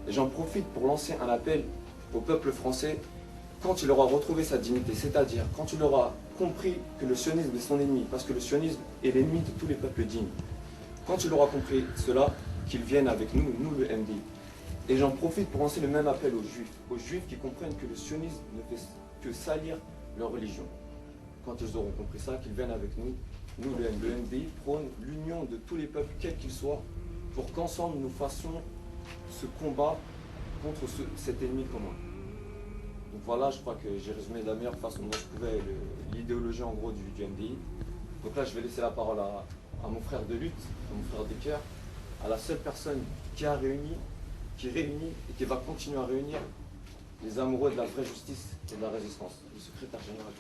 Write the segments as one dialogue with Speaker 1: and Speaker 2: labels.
Speaker 1: Et j'en profite pour lancer un appel au peuple français quand il aura retrouvé sa dignité, c'est-à-dire quand il aura compris que le sionisme est son ennemi, parce que le sionisme est l'ennemi de tous les peuples dignes. Quand il aura compris cela, qu'il vienne avec nous, nous le MDI. Et j'en profite pour lancer le même appel aux juifs qui comprennent que le sionisme ne fait que salir leur religion. Quand ils auront compris ça, qu'ils viennent avec nous, nous le MDI prône l'union de tous les peuples, quels qu'ils soient, pour qu'ensemble nous fassions ce combat contre cet ennemi commun. Donc voilà, je crois que j'ai résumé de la meilleure façon dont je pouvais l'idéologie en gros du MDI. Donc là, je vais laisser la parole à mon frère de lutte, à mon frère de cœur, à la seule personne qui réunit et qui va continuer à réunir les amoureux de la vraie justice et de la résistance, le secrétaire général.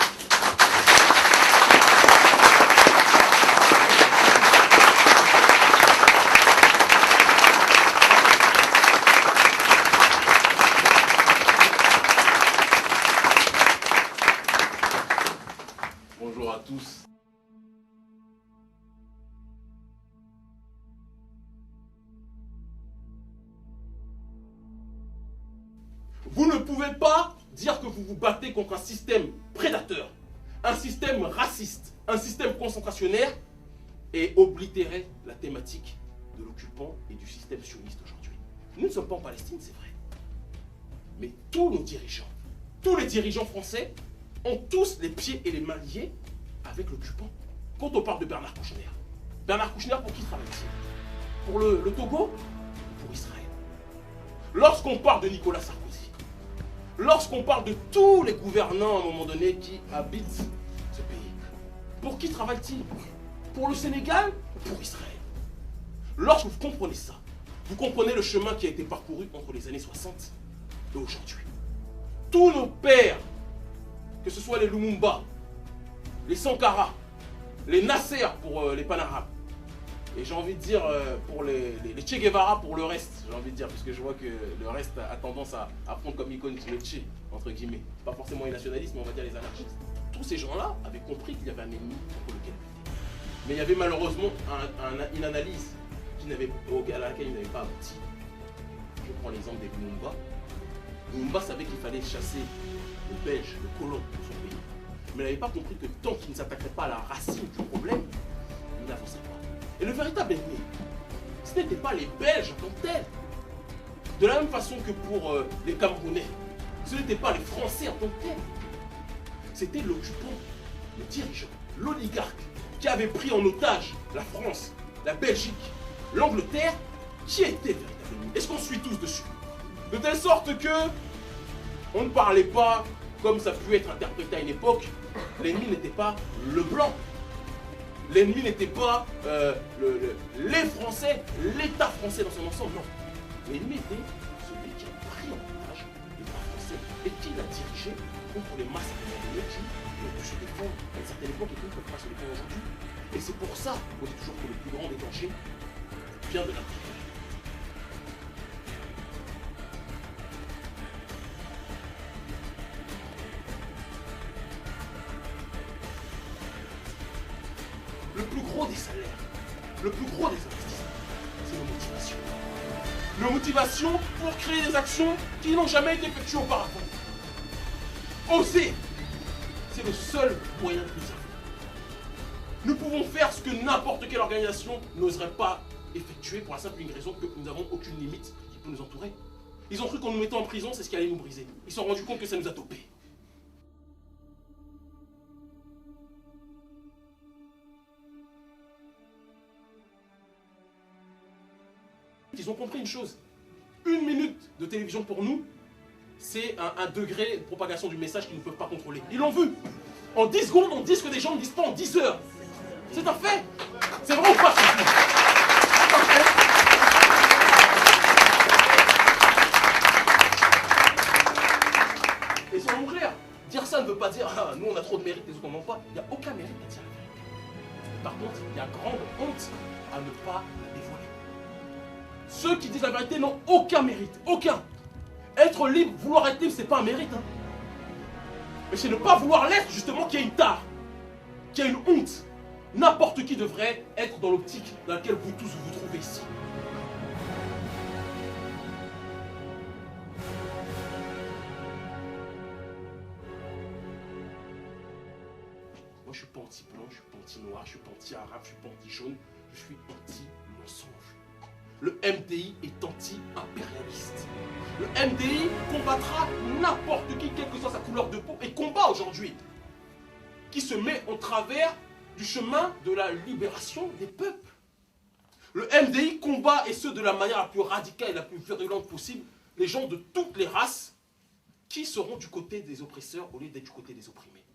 Speaker 2: Bonjour à tous. Vous ne pouvez pas dire que vous vous battez contre un système prédateur, un système raciste, un système concentrationnaire et oblitérer la thématique de l'occupant et du système sioniste aujourd'hui. Nous ne sommes pas en Palestine, c'est vrai. Mais tous nos dirigeants, tous les dirigeants français ont tous les pieds et les mains liés avec l'occupant. Quand on parle de Bernard Kouchner pour qui travaille-t-il? Pour le Togo ou pour Israël? Lorsqu'on parle de Nicolas Sarkozy, lorsqu'on parle de tous les gouvernants à un moment donné qui habitent ce pays, pour qui travaille-t-il? Pour le Sénégal ou pour Israël? Lorsque vous comprenez ça, vous comprenez le chemin qui a été parcouru entre les années 60 et aujourd'hui. Tous nos pères, que ce soit les Lumumba, les Sankara, les Nasser pour les Panarabes, et j'ai envie de dire pour les Che Guevara pour le reste, j'ai envie de dire, parce que je vois que le reste a tendance à prendre comme icône le Che, entre guillemets. Pas forcément les nationalistes, mais on va dire les anarchistes. Tous ces gens-là avaient compris qu'il y avait un ennemi contre lequel lutter. Mais il y avait malheureusement une analyse à laquelle il n'avait pas abouti. Je prends l'exemple des Lumumba. Lumumba savait qu'il fallait chasser le Belge, le colon de son pays. Mais il n'avait pas compris que tant qu'il ne s'attaquerait pas à la racine du problème, il n'avançait pas. Et le véritable ennemi, ce n'était pas les Belges en tant que tels. De la même façon que pour les Camerounais, ce n'était pas les Français en tant que tels. C'était l'occupant, le dirigeant, l'oligarque qui avait pris en otage la France, la Belgique, l'Angleterre, qui était le véritable ennemi. Est-ce qu'on suit tous dessus? De telle sorte que on ne parlait pas comme ça pouvait être interprété à une époque. L'ennemi n'était pas le blanc. L'ennemi n'était pas les Français, l'État français dans son ensemble, non. L'ennemi était celui qui a pris en otage l'État français et qui l'a dirigé contre les masses qui ont pu se défendre à une certaine époque et qui ne peuvent pas se défendre aujourd'hui. Et c'est pour ça qu'on dit toujours que le plus grand des dangers vient de l'Afrique. Le plus gros des salaires, le plus gros des investissements, c'est nos motivations. Nos motivations pour créer des actions qui n'ont jamais été effectuées auparavant. Oser, c'est le seul moyen de nous servir. Nous pouvons faire ce que n'importe quelle organisation n'oserait pas effectuer pour la simple et unique raison que nous n'avons aucune limite qui peut nous entourer. Ils ont cru qu'en nous mettant en prison, c'est ce qui allait nous briser. Ils se sont rendus compte que ça nous a topé. Ils ont compris une chose. 1 minute de télévision pour nous, c'est un degré de propagation du message qu'ils ne peuvent pas contrôler. Ils l'ont vu. En 10 secondes, on dit ce que des gens ne disent pas en 10 heures. C'est un fait. C'est vrai ou pas? C'est un fait. Et sans mourir, dire ça ne veut pas dire ah, nous on a trop de mérite, les autres n'en ont pas. Il n'y a aucun mérite à dire la vérité. Par contre, il y a grande honte à ne pas la dévoiler. Ceux qui disent la vérité n'ont aucun mérite, aucun. Être libre, vouloir être libre, c'est pas un mérite. Hein. Mais c'est ne pas vouloir l'être, justement, qu'il y a une tare, qu'il y a une honte. N'importe qui devrait être dans l'optique dans laquelle vous tous vous trouvez ici. Moi, je ne suis pas anti-blanc, je ne suis pas anti-noir, je ne suis pas anti-arabe, je ne suis pas anti-jaune, je suis anti-mensonge. Le MDI est anti-impérialiste. Le MDI combattra n'importe qui, quelle que soit sa couleur de peau, et combat aujourd'hui, qui se met en travers du chemin de la libération des peuples. Le MDI combat, et ce de la manière la plus radicale et la plus virulente possible, les gens de toutes les races qui seront du côté des oppresseurs au lieu d'être du côté des opprimés.